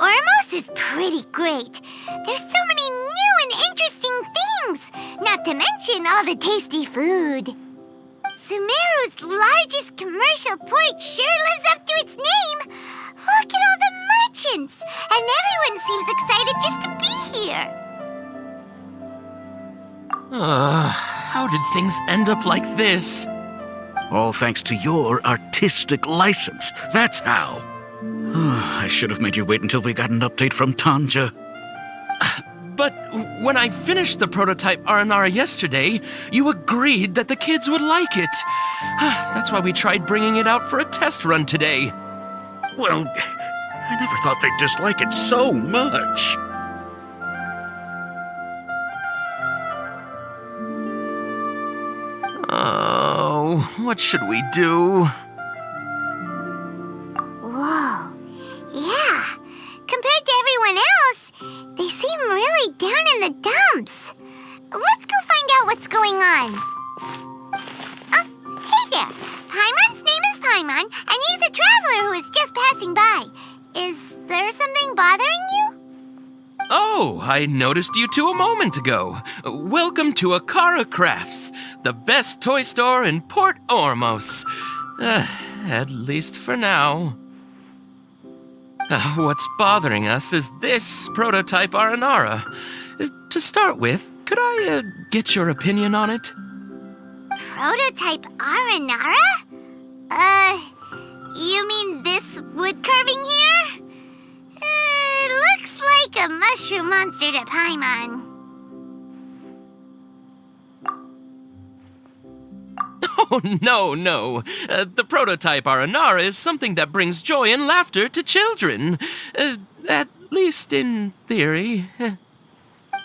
Ormos is pretty great. There's so many new and interesting things, not to mention all the tasty food. Sumeru's largest commercial port sure lives up to its name. Look at all the merchants, and everyone seems excited just to be here. How did things end up like this? All thanks to your artistic license. That's how. I should have made you wait until we got an update from Tanja. But when I finished the prototype Aranara yesterday, you agreed that the kids would like it. That's why we tried bringing it out for a test run today. Well, I never thought they'd dislike it so much. Oh, what should we do? Whoa. Yeah. Compared to everyone else, they seem really down in the dumps. Let's go find out what's going on. Oh, hey there. Paimon's name is Paimon, and he's a traveler who is just passing by. Is there something bothering you? Oh, I noticed you two a moment ago. Welcome to Akara Crafts, the best toy store in Port Ormos. At least for now. What's bothering us is this prototype Aranara. To start with, could I get your opinion on it? Prototype Aranara? You mean this wood carving here? It looks like a mushroom monster to Paimon. Oh, no. The prototype Aranara is something that brings joy and laughter to children. At least in theory.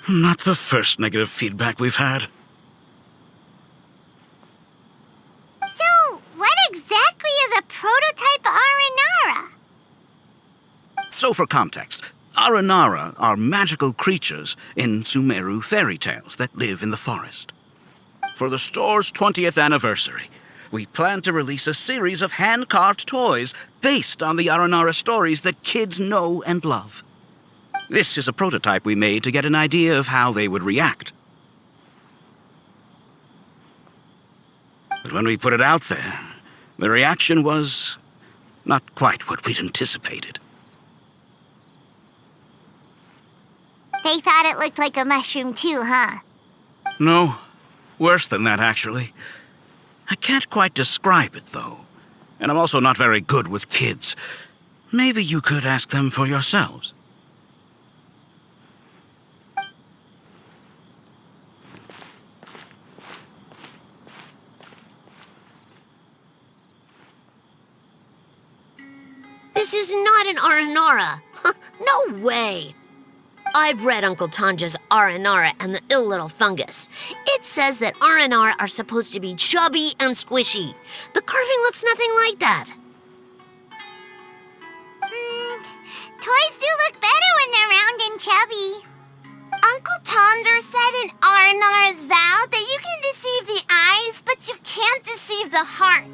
Not the first negative feedback we've had. So, what exactly is a prototype Aranara? So for context, Aranara are magical creatures in Sumeru fairy tales that live in the forest. For the store's 20th anniversary, we plan to release a series of hand-carved toys based on the Aranara stories that kids know and love. This is a prototype we made to get an idea of how they would react. But when we put it out there, the reaction was not quite what we'd anticipated. They thought it looked like a mushroom too, huh? No, worse than that, actually. I can't quite describe it, though. And I'm also not very good with kids. Maybe you could ask them for yourselves. This is not an Aranara. No way. I've read Uncle Tanja's Aranara and the Ill Little Fungus. It says that Aranara are supposed to be chubby and squishy. The carving looks nothing like that. Toys do look better when they're round and chubby. Uncle Tonder said in Aranara's vow that you can deceive the eyes, but you can't deceive the heart.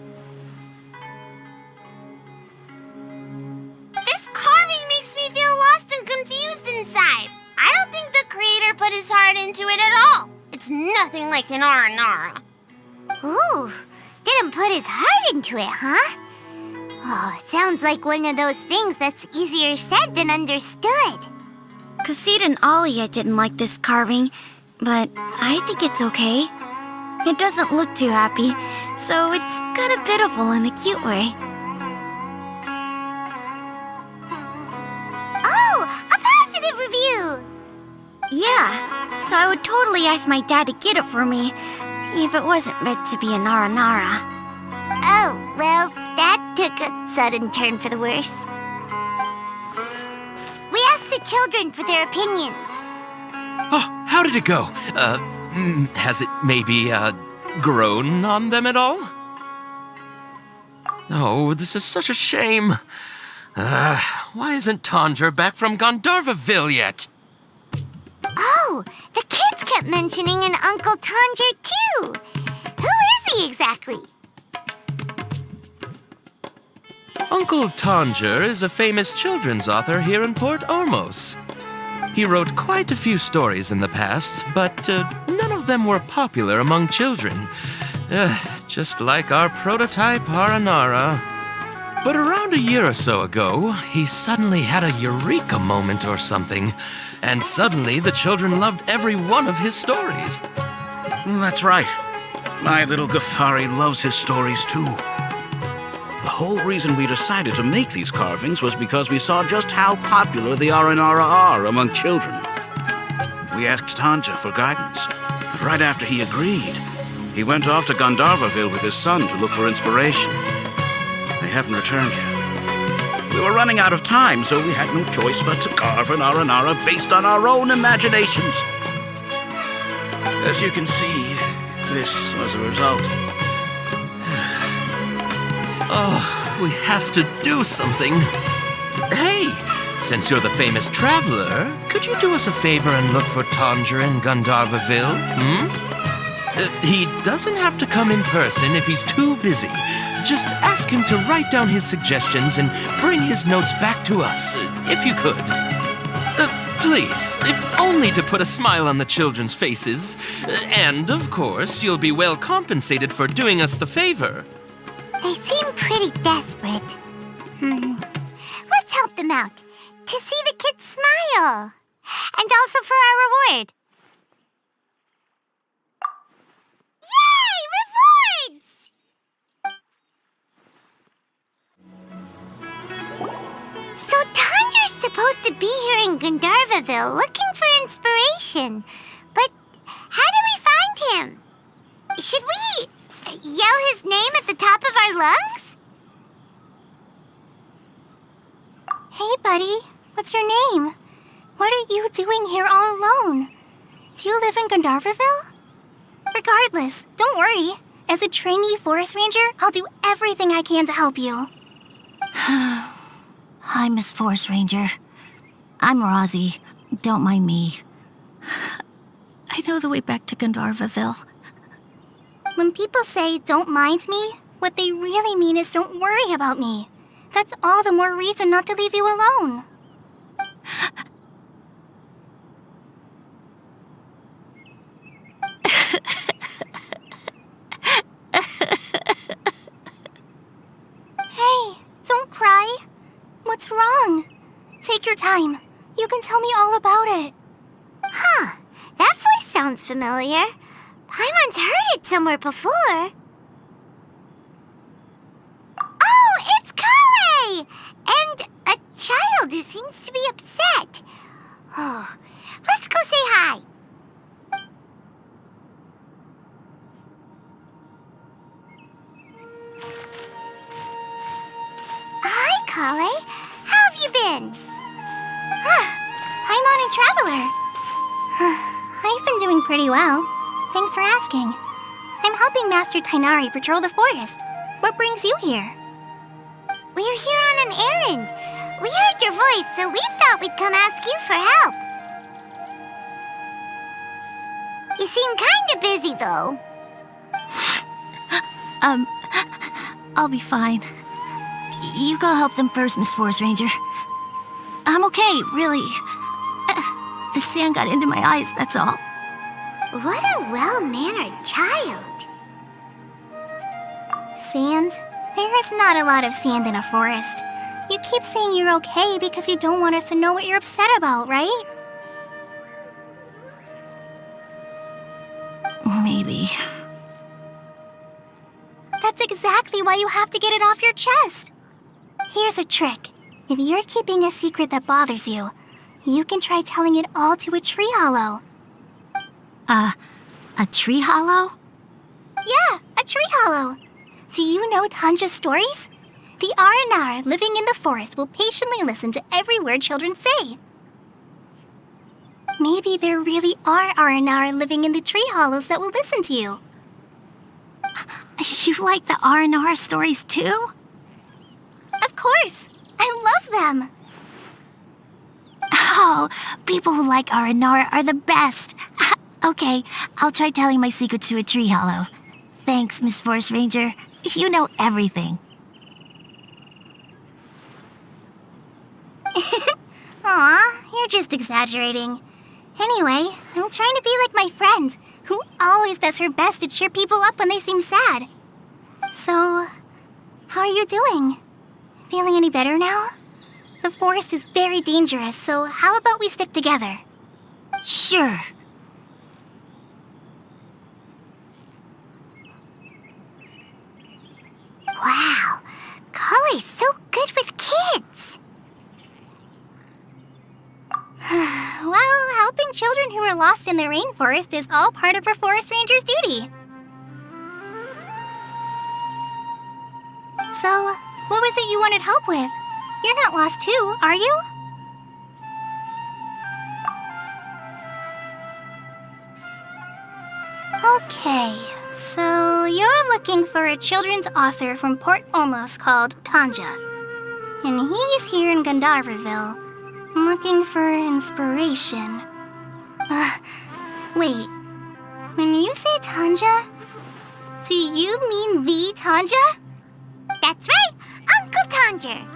This carving makes me feel lost and confused inside. I don't think the creator put his heart into it at all. It's nothing like an Aranara. Ooh, didn't put his heart into it, huh? Oh, sounds like one of those things that's easier said than understood. Cassid and Alia didn't like this carving, but I think it's okay. It doesn't look too happy, so it's kind of pitiful in a cute way. Oh, a positive review! Yeah, so I would totally ask my dad to get it for me, if it wasn't meant to be an Aranara. Oh, well, that took a sudden turn for the worse. We asked the children for their opinions. Oh, how did it go? Has it maybe, grown on them at all? Oh, this is such a shame. Why isn't Tondra back from Gandharvaville yet? Oh, the kids kept mentioning an Uncle Tondra, too. Who is he exactly? Uncle Tanger is a famous children's author here in Port Ormos. He wrote quite a few stories in the past, but none of them were popular among children. Just like our prototype Aranara. But around a year or so ago, he suddenly had a eureka moment or something, and suddenly the children loved every one of his stories. That's right. My little Ghaffari loves his stories too. The whole reason we decided to make these carvings was because we saw just how popular the Aranara are among children. We asked Tanja for guidance. Right after he agreed, he went off to Gandharvaville with his son to look for inspiration. They haven't returned yet. We were running out of time, so we had no choice but to carve an Aranara based on our own imaginations. As you can see, this was the result. Oh, we have to do something. Hey, since you're the famous traveler, could you do us a favor and look for Tanger in Gandharvaville? He doesn't have to come in person if he's too busy. Just ask him to write down his suggestions and bring his notes back to us, if you could. Please, if only to put a smile on the children's faces. And, of course, you'll be well compensated for doing us the favor. They seem pretty desperate. Let's help them out. To see the kids smile. And also for our reward. Yay! Rewards! So Tanger's supposed to be here in Gandharvaville looking for inspiration. But how do we find him? Should we yell his name at the top of our lungs? Hey, buddy. What's your name? What are you doing here all alone? Do you live in Gandharvaville? Regardless, don't worry. As a trainee forest ranger, I'll do everything I can to help you. Hi, Miss Forest Ranger. I'm Rosie. Don't mind me. I know the way back to Gandharvaville. When people say don't mind me, what they really mean is don't worry about me. That's all the more reason not to leave you alone. Hey, don't cry. What's wrong? Take your time. You can tell me all about it. Huh, that voice sounds familiar. Paimon's heard it somewhere before. Oh, it's Kale! And a child who seems to be upset. Oh, let's go say hi. Hi, Kale. How have you been? Paimon and Traveler. I've been doing pretty well. Thanks for asking. I'm helping Master Tainari patrol the forest. What brings you here? We're here on an errand. We heard your voice, so we thought we'd come ask you for help. You seem kinda busy, though. I'll be fine. You go help them first, Miss Forest Ranger. I'm okay, really. The sand got into my eyes, that's all. What a well-mannered child. Sand? There is not a lot of sand in a forest. You keep saying you're okay because you don't want us to know what you're upset about, right? Maybe. That's exactly why you have to get it off your chest. Here's a trick. If you're keeping a secret that bothers you, you can try telling it all to a tree hollow. A tree hollow? Yeah, a tree hollow. Do you know Tanja's stories? The Aranara living in the forest will patiently listen to every word children say. Maybe there really are Aranara living in the tree hollows that will listen to you. You like the Aranara stories too? Of course. I love them. Oh, people who like Aranara are the best. Okay, I'll try telling my secrets to a tree hollow. Thanks, Miss Forest Ranger. You know everything. Aw, you're just exaggerating. Anyway, I'm trying to be like my friend, who always does her best to cheer people up when they seem sad. So, how are you doing? Feeling any better now? The forest is very dangerous, so how about we stick together? Sure. Wow, Kale's so good with kids. Well, helping children who are lost in the rainforest is all part of our forest ranger's duty. So, what was it you wanted help with? You're not lost too, are you? Okay, so you're looking for a children's author from Port Olmos called Tanja. And he's here in Gandharvaville, looking for inspiration. Wait, when you say Tanja, do you mean the Tanja? That's right, Uncle Tanger.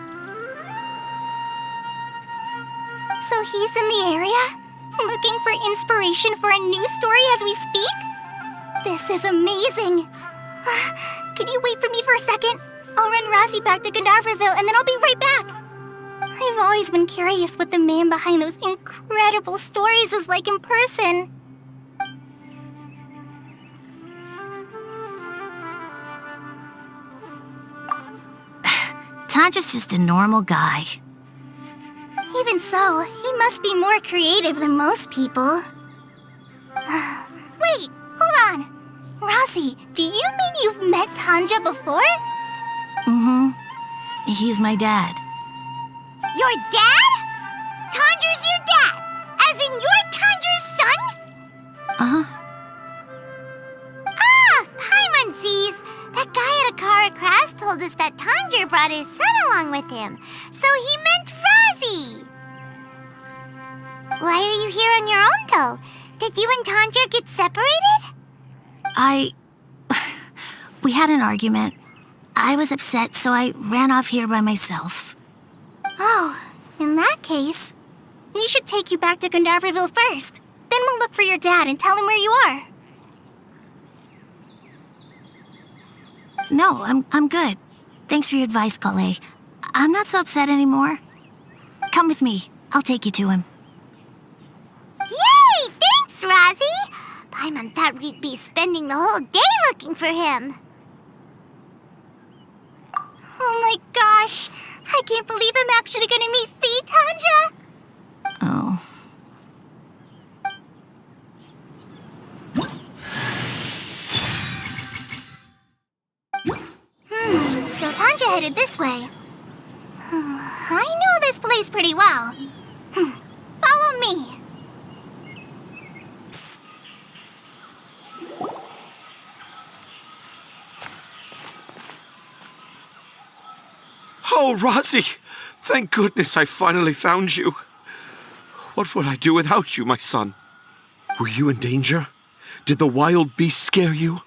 So he's in the area, looking for inspiration for a new story as we speak? This is amazing. Could you wait for me for a second? I'll run Razzie back to Gandharvaville and then I'll be right back. I've always been curious what the man behind those incredible stories is like in person. Tanja's just a normal guy. Even so, he must be more creative than most people. Wait, hold on. Razzie, do you mean you've met Tanja before? Mm-hmm. He's my dad. Your dad? Tanger's your dad? As in you're Tanger's son? Uh-huh. Ah, Paimon sees. That guy at Akara Crafts told us that Tanger brought his son along with him. So he meant Razzie. Why are you here on your own, though? Did you and Tanger get separated? We had an argument. I was upset, so I ran off here by myself. Oh, in that case, we should take you back to Gandharvaville first. Then we'll look for your dad and tell him where you are. No, I'm good. Thanks for your advice, Kale. I'm not so upset anymore. Come with me. I'll take you to him. Yay! Thanks, Razzie! Paimon thought we'd be spending the whole day looking for him. Oh my gosh! I can't believe I'm actually gonna meet the Tanja! Oh. So Tanja headed this way. I know this place pretty well. Follow me. Oh, Razzie! Thank goodness I finally found you. What would I do without you, my son? Were you in danger? Did the wild beasts scare you?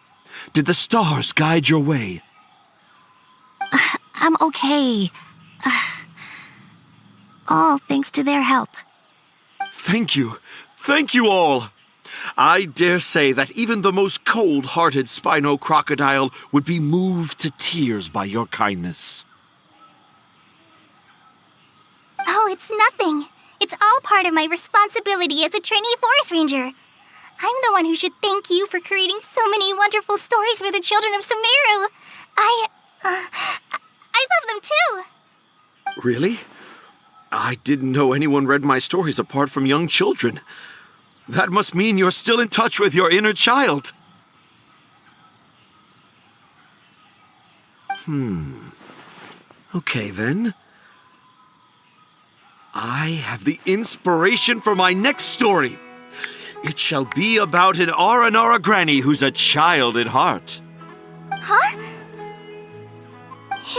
Did the stars guide your way? I'm okay. All thanks to their help. Thank you. Thank you all. I dare say that even the most cold-hearted Spino crocodile would be moved to tears by your kindness. Oh, it's nothing. It's all part of my responsibility as a trainee forest ranger. I'm the one who should thank you for creating so many wonderful stories for the children of Sumeru. I love them too. Really? I didn't know anyone read my stories apart from young children. That must mean you're still in touch with your inner child. Okay, then. I have the inspiration for my next story. It shall be about an Aranara granny who's a child at heart. Huh?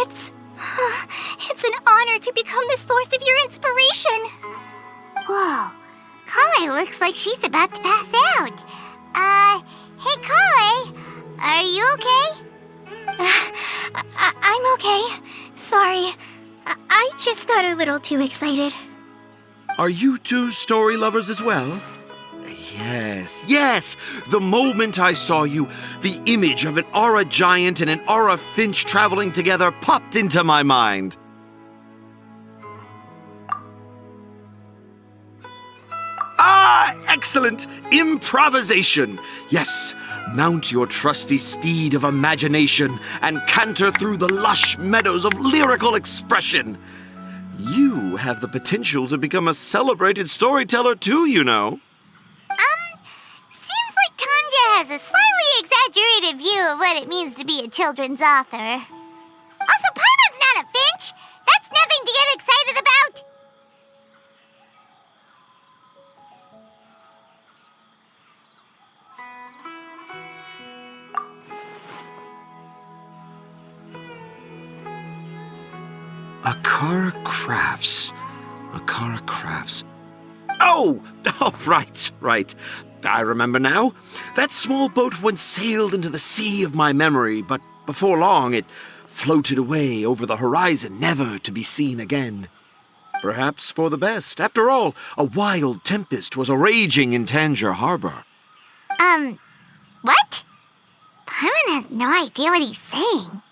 It's an honor to become the source of your inspiration. Whoa, Kale looks like she's about to pass out. Hey Kale, are you okay? I'm okay. Sorry. I just got a little too excited. Are you two story lovers as well? Yes. The moment I saw you, the image of an aura giant and an aura finch traveling together popped into my mind. Ah, excellent! Improvisation! Yes, mount your trusty steed of imagination and canter through the lush meadows of lyrical expression. You have the potential to become a celebrated storyteller too, you know. Seems like Tanja has a slightly exaggerated view of what it means to be a children's author. Also, Paimon's not a finch! That's nothing to get excited about! Akara Crafts. Oh, right. I remember now. That small boat once sailed into the sea of my memory, but before long it floated away over the horizon, never to be seen again. Perhaps for the best. After all, a wild tempest was a-raging in Tangier Harbor. What? Paimon has no idea what he's saying.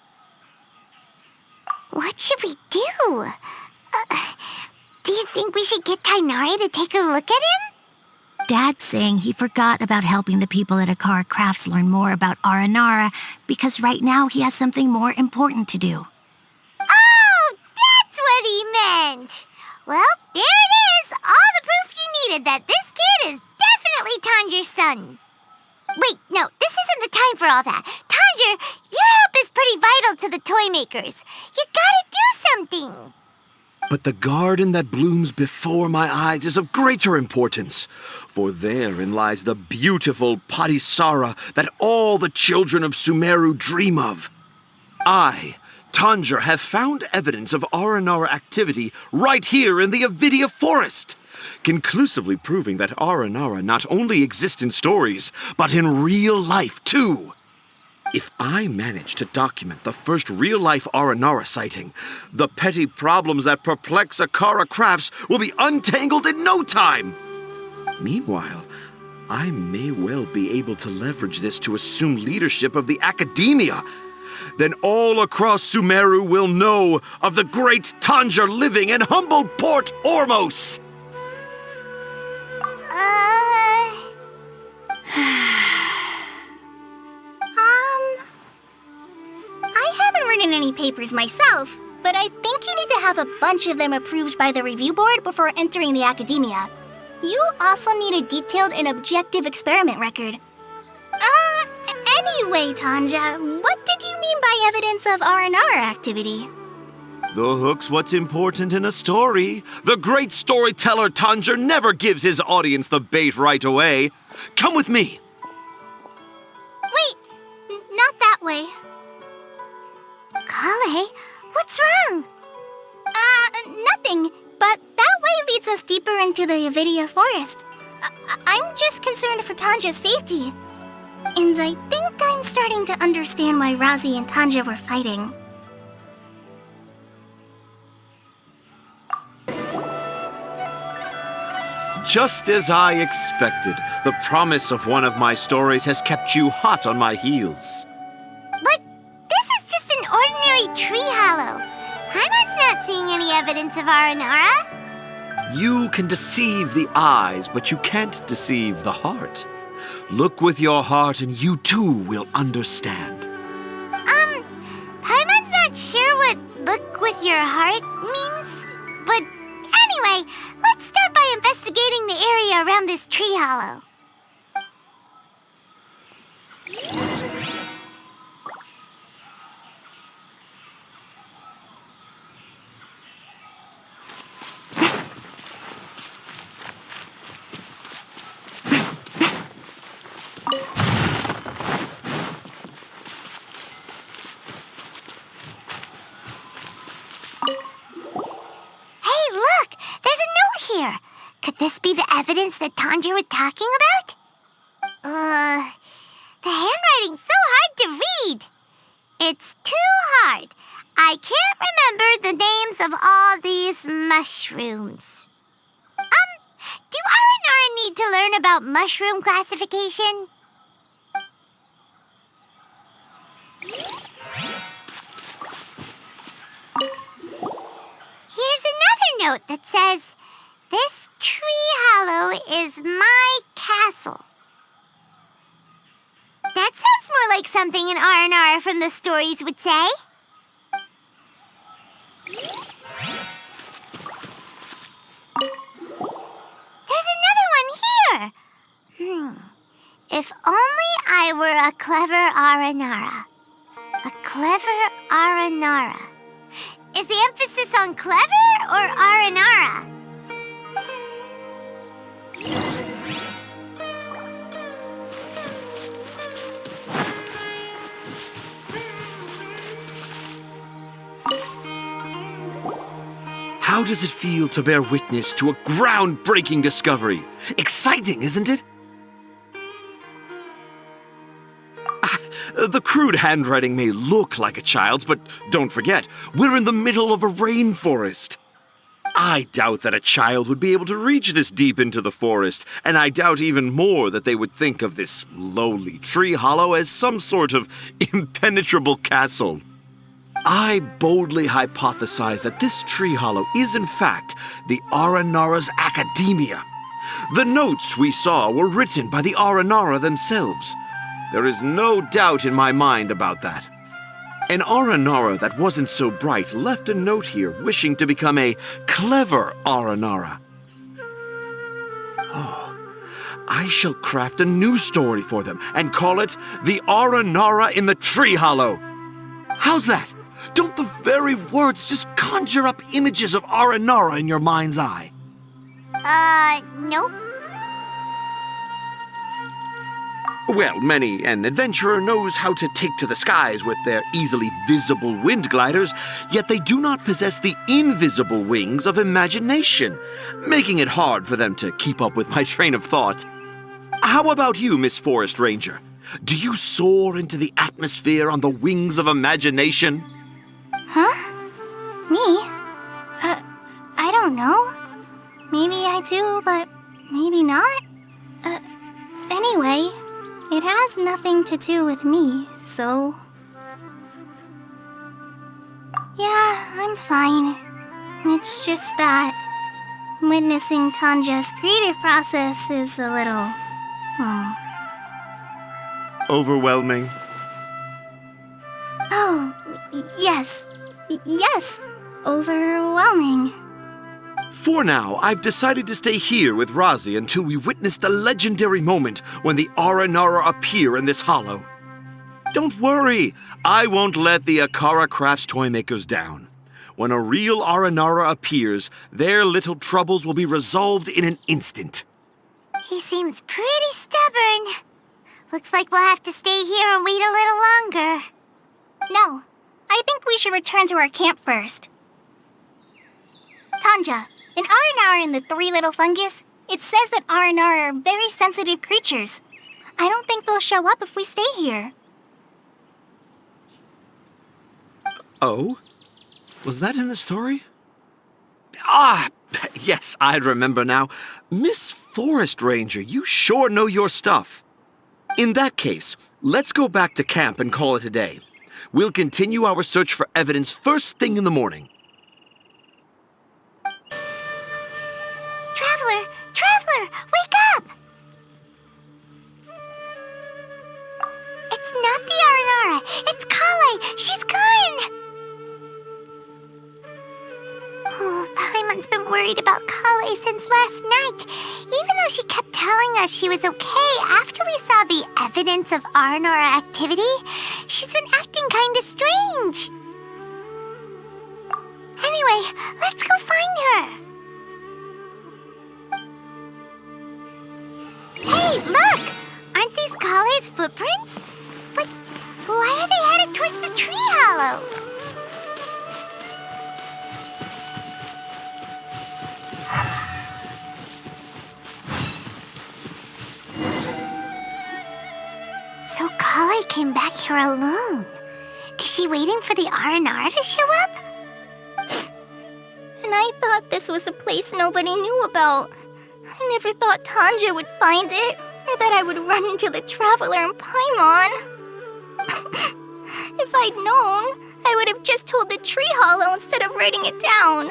What should we do? Do you think we should get Tainari to take a look at him? Dad's saying he forgot about helping the people at Akara Crafts learn more about Aranara because right now he has something more important to do. Oh, that's what he meant! Well, there it is! All the proof you needed that this kid is definitely Tanger's son. Wait, no, this isn't the time for all that. Tanger, your help is pretty vital to the toy makers. You gotta do something. But the garden that blooms before my eyes is of greater importance, for therein lies the beautiful Padisara that all the children of Sumeru dream of. I, Tanger, have found evidence of Aranara activity right here in the Avidia Forest, conclusively proving that Aranara not only exists in stories, but in real life too. If I manage to document the first real-life Aranara sighting, the petty problems that perplex Akara Crafts will be untangled in no time. Meanwhile, I may well be able to leverage this to assume leadership of the academia. Then all across Sumeru will know of the great Tanger living in humble Port Ormos. I haven't written any papers myself, but I think you need to have a bunch of them approved by the review board before entering the academia. You also need a detailed and objective experiment record. Anyway, Tanja, what did you mean by evidence of Aranara activity? The hook's what's important in a story. The great storyteller Tanger never gives his audience the bait right away. Come with me. Wait, not that way. Kale, what's wrong? Nothing, but that way leads us deeper into the Avidia Forest. I'm just concerned for Tanja's safety. And I think I'm starting to understand why Razi and Tanja were fighting. Just as I expected, the promise of one of my stories has kept you hot on my heels. But this is just an ordinary tree hollow. Paimon's not seeing any evidence of Aranara. You can deceive the eyes, but you can't deceive the heart. Look with your heart and you too will understand. Paimon's not sure what look with your heart means. But anyway, let's start by investigating the area around this tree hollow. Here, could this be the evidence that Tanger was talking about? The handwriting's so hard to read. It's too hard. I can't remember the names of all these mushrooms. Do R&R need to learn about mushroom classification? Here's another note that says, "This tree hollow is my castle." That sounds more like something an R&R from the stories would say. There's another one here. If only I were a clever Aranara. A clever Aranara. Is the emphasis on clever or Aranara? How does it feel to bear witness to a groundbreaking discovery? Exciting, isn't it? The crude handwriting may look like a child's, but don't forget, we're in the middle of a rainforest. I doubt that a child would be able to reach this deep into the forest, and I doubt even more that they would think of this lowly tree hollow as some sort of impenetrable castle. I boldly hypothesize that this tree hollow is in fact the Aranara's academia. The notes we saw were written by the Aranara themselves. There is no doubt in my mind about that. An Aranara that wasn't so bright left a note here wishing to become a clever Aranara. Oh, I shall craft a new story for them and call it The Aranara in the Tree Hollow. How's that? Don't the very words just conjure up images of Aranara in your mind's eye? Nope. Well, many an adventurer knows how to take to the skies with their easily visible wind gliders, yet they do not possess the invisible wings of imagination, making it hard for them to keep up with my train of thought. How about you, Miss Forest Ranger? Do you soar into the atmosphere on the wings of imagination? Huh? Me? I don't know. Maybe I do, but maybe not. Anyway, it has nothing to do with me, so... Yeah, I'm fine. It's just that witnessing Tanja's creative process is a little... Overwhelming. Oh, yes. Yes, overwhelming. For now, I've decided to stay here with Razi until we witness the legendary moment when the Aranara appear in this hollow. Don't worry, I won't let the Akara Crafts toy makers down. When a real Aranara appears, their little troubles will be resolved in an instant. He seems pretty stubborn. Looks like we'll have to stay here and wait a little longer. No, I think we should return to our camp first. Tanja, in Aranara and the Three Little Fungus, it says that Aranara are very sensitive creatures. I don't think they'll show up if we stay here. Oh? Was that in the story? Ah, yes, I remember now. Miss Forest Ranger, you sure know your stuff. In that case, let's go back to camp and call it a day. We'll continue our search for evidence first thing in the morning. Traveler, wake up! It's not the Aranara, it's Kale! She's gone! Oh, Paimon's been worried about Kale since last night. Even though she kept telling us she was okay after we saw the evidence of Aranara activity, she's been acting kinda strange. Anyway, let's go find her. Hey, look! Aren't these Kale's footprints? But why are they headed towards the tree hollow? So Kale came back here alone. Is she waiting for the R&R to show up? And I thought this was a place nobody knew about. I never thought Tanja would find it, or that I would run into the Traveler in Paimon. If I'd known, I would have just told the tree hollow instead of writing it down.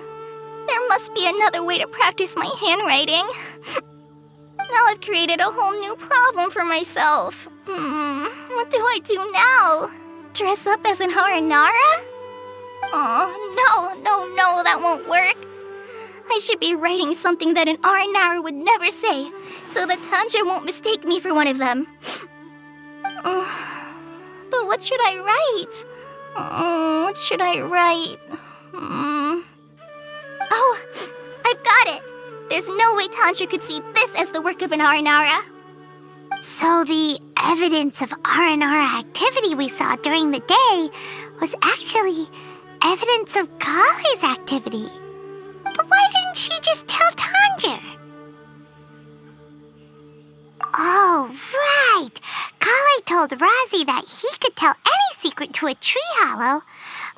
There must be another way to practice my handwriting. Now I've created a whole new problem for myself. What do I do now? Dress up as an Haranara? Oh, no, that won't work. I should be writing something that an Aranara would never say, so that Tanja won't mistake me for one of them. But what should I write? What should I write? Oh, I've got it! There's no way Tanja could see this as the work of an Aranara. So the evidence of R&R activity we saw during the day was actually evidence of Kale's activity. But why didn't she just tell Tanja? Oh, right. Kale told Razi that he could tell any secret to a tree hollow.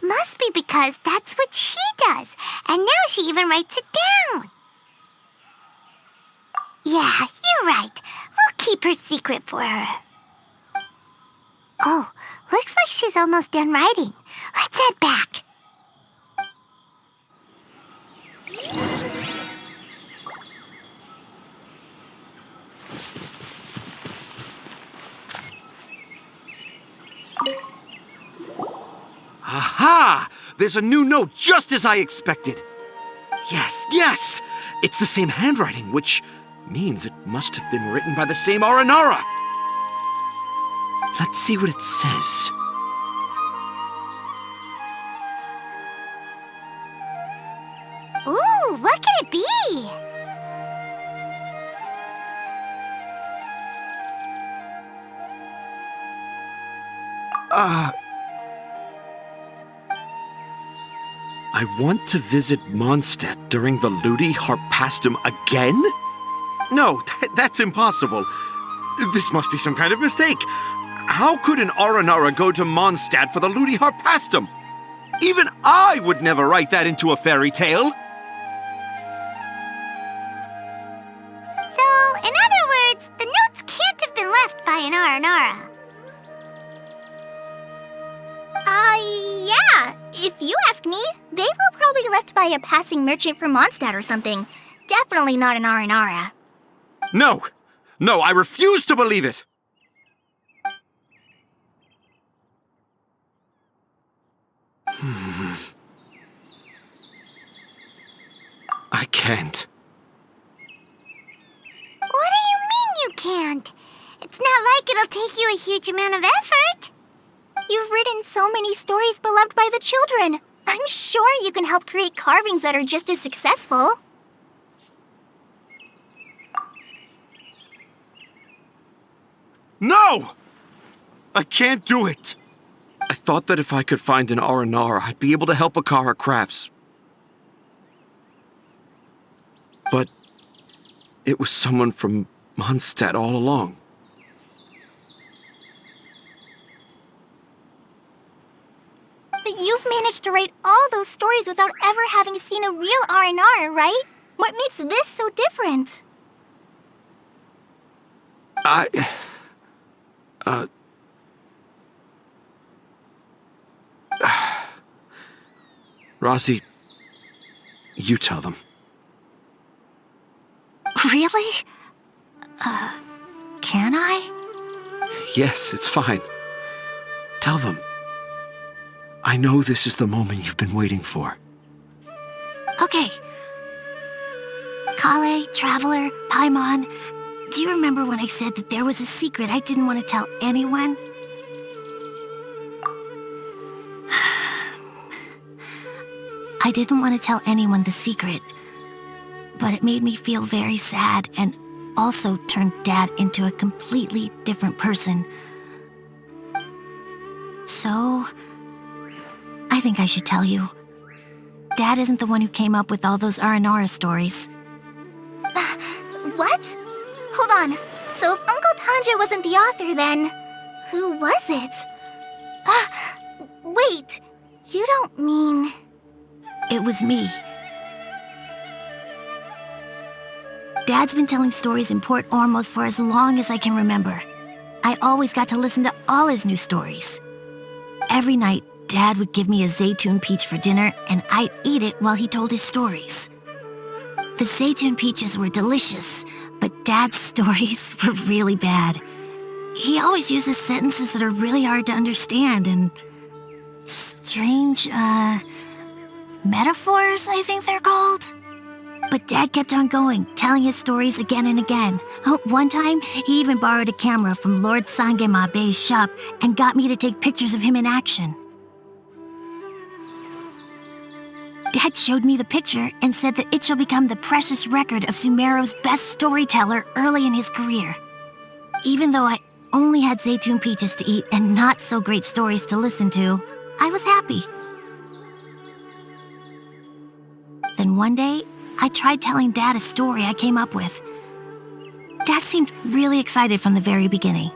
Must be because that's what she does, and now she even writes it down. Yeah, you're right. We'll keep her secret for her. Oh, looks like she's almost done writing. Let's head back. Aha! There's a new note just as I expected. Yes! It's the same handwriting, which means it must have been written by the same Aranara. Let's see what it says. Ooh, what could it be? I want to visit Mondstadt during the Ludi Harpastum again? No, that's impossible. This must be some kind of mistake. How could an Aranara go to Mondstadt for the Ludi Harpastum? Even I would never write that into a fairy tale. So, in other words, the notes can't have been left by an Aranara. Yeah. If you ask me, they were probably left by a passing merchant from Mondstadt or something. Definitely not an Aranara. No, I refuse to believe it. I can't. What do you mean you can't? It's not like it'll take you a huge amount of effort. You've written so many stories beloved by the children. I'm sure you can help create carvings that are just as successful. No! I can't do it. I thought that if I could find an Aranara, I'd be able to help Akara Crafts. But it was someone from Mondstadt all along. But you've managed to write all those stories without ever having seen a real R&R, right? What makes this so different? Razi, you tell them. Really? Can I? Yes, it's fine. Tell them. I know this is the moment you've been waiting for. Okay. Kale, Traveler, Paimon, do you remember when I said that there was a secret I didn't want to tell anyone? I didn't want to tell anyone the secret, but it made me feel very sad and also turned Dad into a completely different person. So, I think I should tell you. Dad isn't the one who came up with all those Aranara stories. What? Hold on. So if Uncle Tanja wasn't the author, then who was it? Wait! You don't mean... It was me. Dad's been telling stories in Port Ormos for as long as I can remember. I always got to listen to all his new stories. Every night, Dad would give me a Zaytun peach for dinner, and I'd eat it while he told his stories. The Zaytun peaches were delicious, but Dad's stories were really bad. He always uses sentences that are really hard to understand and strange, metaphors, I think they're called. But Dad kept on going, telling his stories again and again. One time, he even borrowed a camera from Lord Sangemabe's shop and got me to take pictures of him in action. Dad showed me the picture and said that it shall become the precious record of Sumeru's best storyteller early in his career. Even though I only had Zaytun peaches to eat and not so great stories to listen to, I was happy. Then one day, I tried telling Dad a story I came up with. Dad seemed really excited from the very beginning.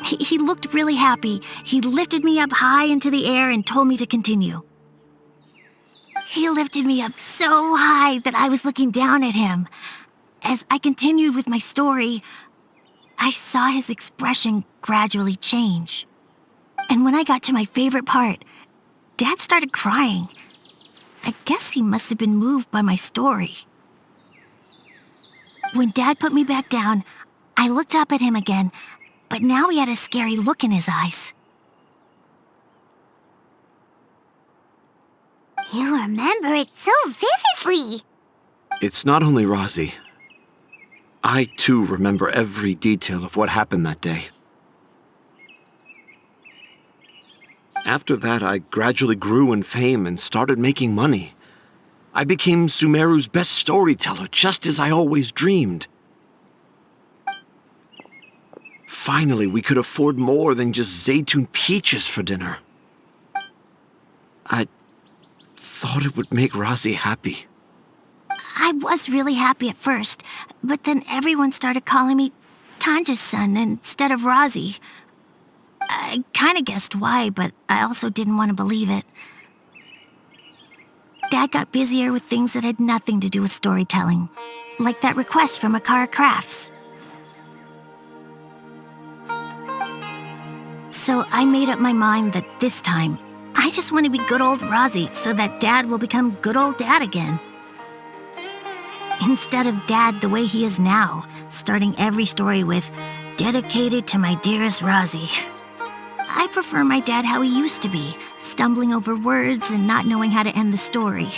He looked really happy. He lifted me up high into the air and told me to continue. He lifted me up so high that I was looking down at him. As I continued with my story, I saw his expression gradually change. And when I got to my favorite part, Dad started crying. I guess he must have been moved by my story. When Dad put me back down, I looked up at him again, but now he had a scary look in his eyes. You remember it so vividly. It's not only Rosie. I, too, remember every detail of what happened that day. After that, I gradually grew in fame and started making money. I became Sumeru's best storyteller, just as I always dreamed. Finally, we could afford more than just Zaytun peaches for dinner. I thought it would make Rosie happy. I was really happy at first, but then everyone started calling me Tanja's son instead of Rosie. I kind of guessed why, but I also didn't want to believe it. Dad got busier with things that had nothing to do with storytelling, like that request from Akara Crafts. So I made up my mind that this time, I just want to be good old Rosie so that Dad will become good old Dad again. Instead of Dad the way he is now, starting every story with, "Dedicated to my dearest Rosie." I prefer my dad how he used to be, stumbling over words and not knowing how to end the story.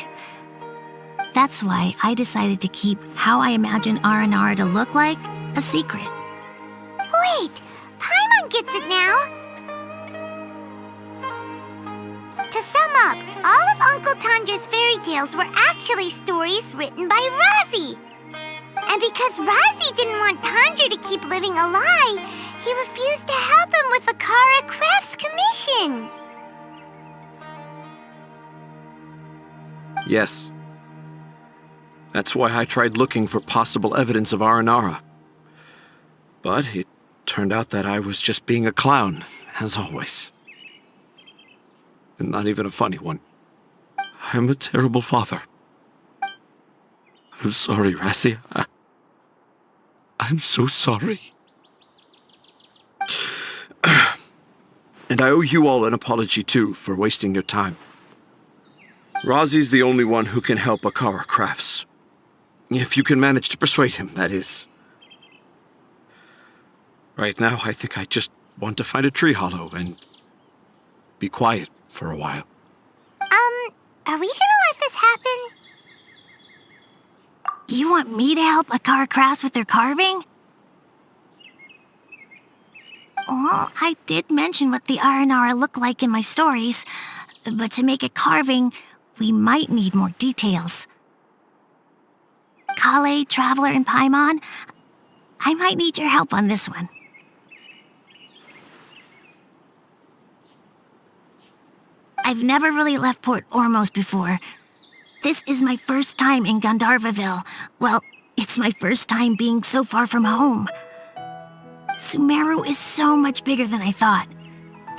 That's why I decided to keep how I imagine Aranara to look like a secret. Wait, Paimon gets it now. To sum up, all of Uncle Tanja's fairy tales were actually stories written by Rosie. And because Rosie didn't want Tanja to keep living a lie, he refused to help him with the Akara Crafts commission. Yes. That's why I tried looking for possible evidence of Aranara. But it turned out that I was just being a clown, as always. And not even a funny one. I'm a terrible father. I'm sorry, Rosie. I'm so sorry. And I owe you all an apology, too, for wasting your time. Rosie's the only one who can help Akara Crafts. If you can manage to persuade him, that is. Right now, I think I just want to find a tree hollow and be quiet for a while. Are we gonna let this happen? You want me to help Akara Crafts with their carving? Well, I did mention what the Aranara look like in my stories, but to make a carving, we might need more details. Kale, Traveler, and Paimon, I might need your help on this one. I've never really left Port Ormos before. This is my first time in Gandharvaville. Well, it's my first time being so far from home. Sumeru is so much bigger than I thought.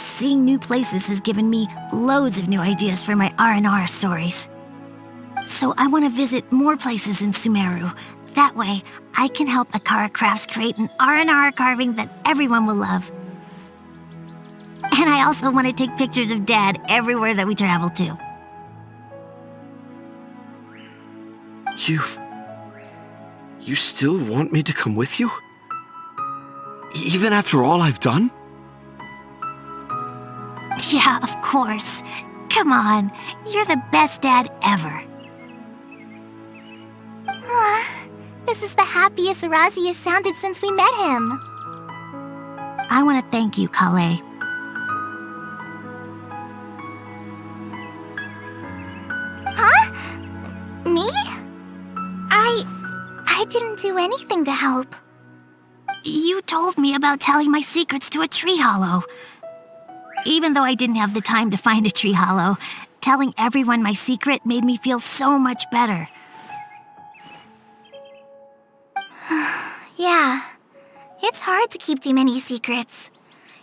Seeing new places has given me loads of new ideas for my R&R stories. So I want to visit more places in Sumeru. That way, I can help Akara Crafts create an R&R carving that everyone will love. And I also want to take pictures of Dad everywhere that we travel to. You still want me to come with you? Even after all I've done? Yeah, of course. Come on, you're the best dad ever. This is the happiest Razi has sounded since we met him. I want to thank you, Kale. Huh? Me? I didn't do anything to help. You told me about telling my secrets to a tree hollow. Even though I didn't have the time to find a tree hollow, telling everyone my secret made me feel so much better. Yeah, it's hard to keep too many secrets.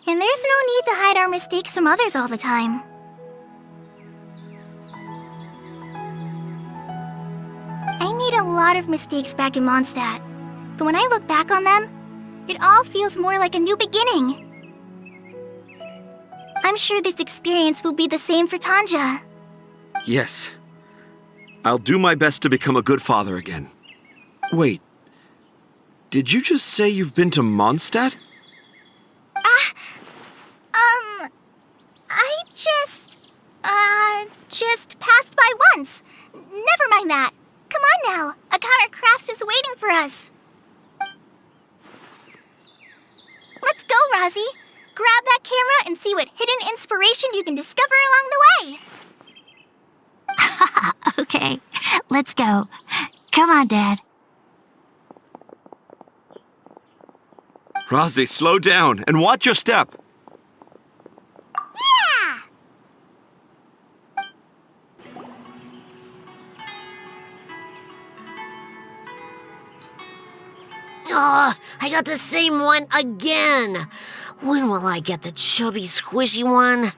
And there's no need to hide our mistakes from others all the time. I made a lot of mistakes back in Mondstadt, but when I look back on them, it all feels more like a new beginning. I'm sure this experience will be the same for Tanja. Yes. I'll do my best to become a good father again. Wait. Did you just say you've been to Mondstadt? I just passed by once. Never mind that. Come on now. Akara Crafts is waiting for us. Let's go, Razi. Grab that camera and see what hidden inspiration you can discover along the way. Okay, let's go. Come on, Dad. Razi, slow down and watch your step. Yeah! I got the same one again. When will I get the chubby, squishy one?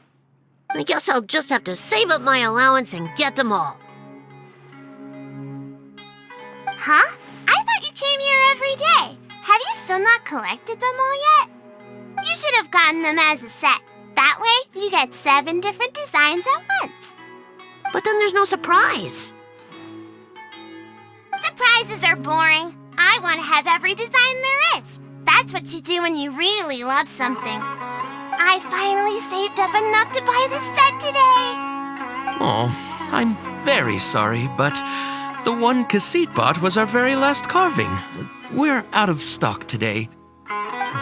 I guess I'll just have to save up my allowance and get them all. Huh? I thought you came here every day. Have you still not collected them all yet? You should have gotten them as a set. That way, you get 7 different designs at once. But then there's no surprise. Surprises are boring. I want to have every design there is. That's what you do when you really love something. I finally saved up enough to buy the set today. Oh, I'm very sorry, but the one Cassette bought was our very last carving. We're out of stock today.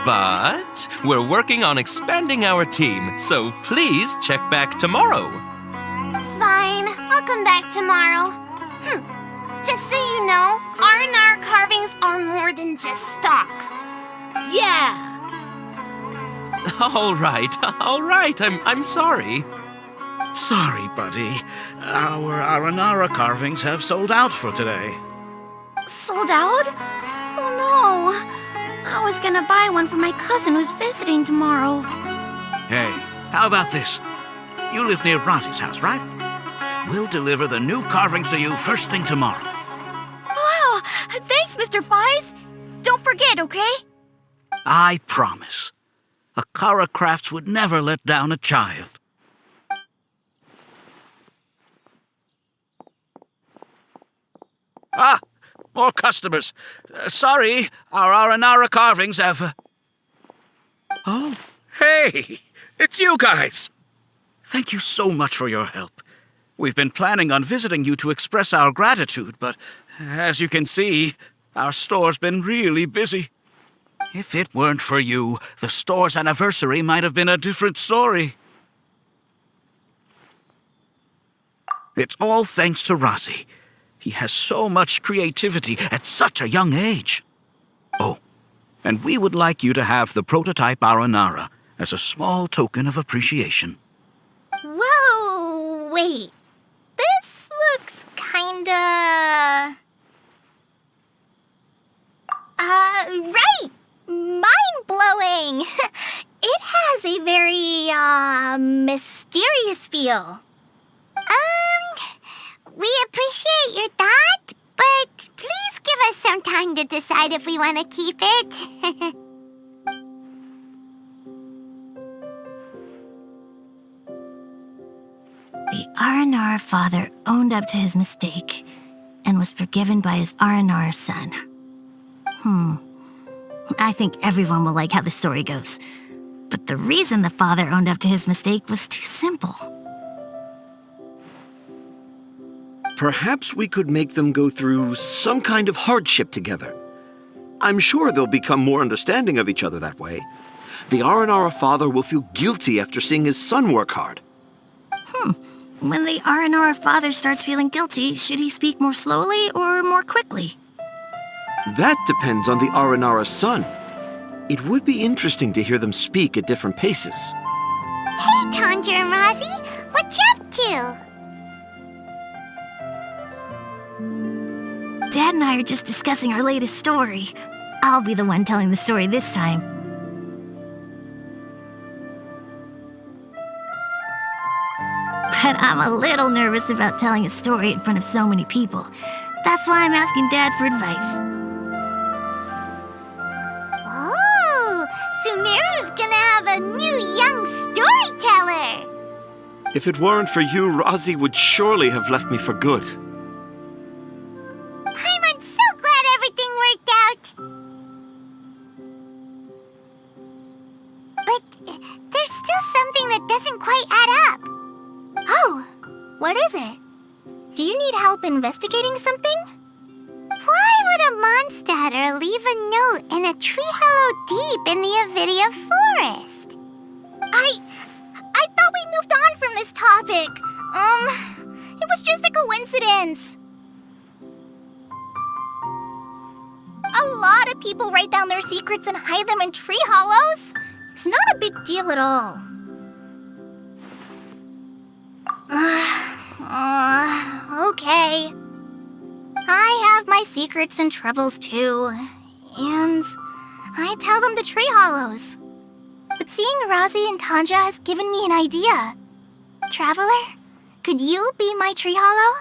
But we're working on expanding our team, so please check back tomorrow. Fine, I'll come back tomorrow. Just so you know, R&R carvings are more than just stock. Yeah! All right. I'm sorry. Sorry, buddy. Our Aranara carvings have sold out for today. Sold out? Oh no. I was gonna buy one for my cousin who's visiting tomorrow. Hey, how about this? You live near Bronte's house, right? We'll deliver the new carvings to you first thing tomorrow. Wow, thanks, Mr. Fies. Don't forget, okay? I promise. Akara Crafts would never let down a child. Ah, more customers. Sorry, our Aranara carvings have... Oh, hey, it's you guys. Thank you so much for your help. We've been planning on visiting you to express our gratitude, but as you can see, our store's been really busy. If it weren't for you, the store's anniversary might have been a different story. It's all thanks to Razi. He has so much creativity at such a young age. Oh, and we would like you to have the prototype Aranara as a small token of appreciation. Whoa, wait. This looks kinda... right! Mind-blowing! It has a very, a mysterious feel. We appreciate your thought, but please give us some time to decide if we want to keep it. The Aranara father owned up to his mistake and was forgiven by his Aranara son. I think everyone will like how the story goes. But the reason the father owned up to his mistake was too simple. Perhaps we could make them go through some kind of hardship together. I'm sure they'll become more understanding of each other that way. The Aranara father will feel guilty after seeing his son work hard. When the Aranara father starts feeling guilty, should he speak more slowly or more quickly? That depends on the Aranara son. It would be interesting to hear them speak at different paces. Hey, Tanja and Rosie, what you up to? Dad and I are just discussing our latest story. I'll be the one telling the story this time. But I'm a little nervous about telling a story in front of so many people. That's why I'm asking Dad for advice. Oh, Sumeru's gonna have a new young storyteller. If it weren't for you, Rosie would surely have left me for good. I'm so glad everything worked out. But there's still something that doesn't quite add up. Oh, what is it? Do you need help investigating something? Why would a monster leave a note in a tree hollow deep in the Avidia forest? I thought we moved on from this topic. It was just a coincidence. A lot of people write down their secrets and hide them in tree hollows. It's not a big deal at all. Okay. I have my secrets and troubles too, and I tell them to tree hollows. But seeing Rosie and Tanja has given me an idea. Traveler, could you be my tree hollow?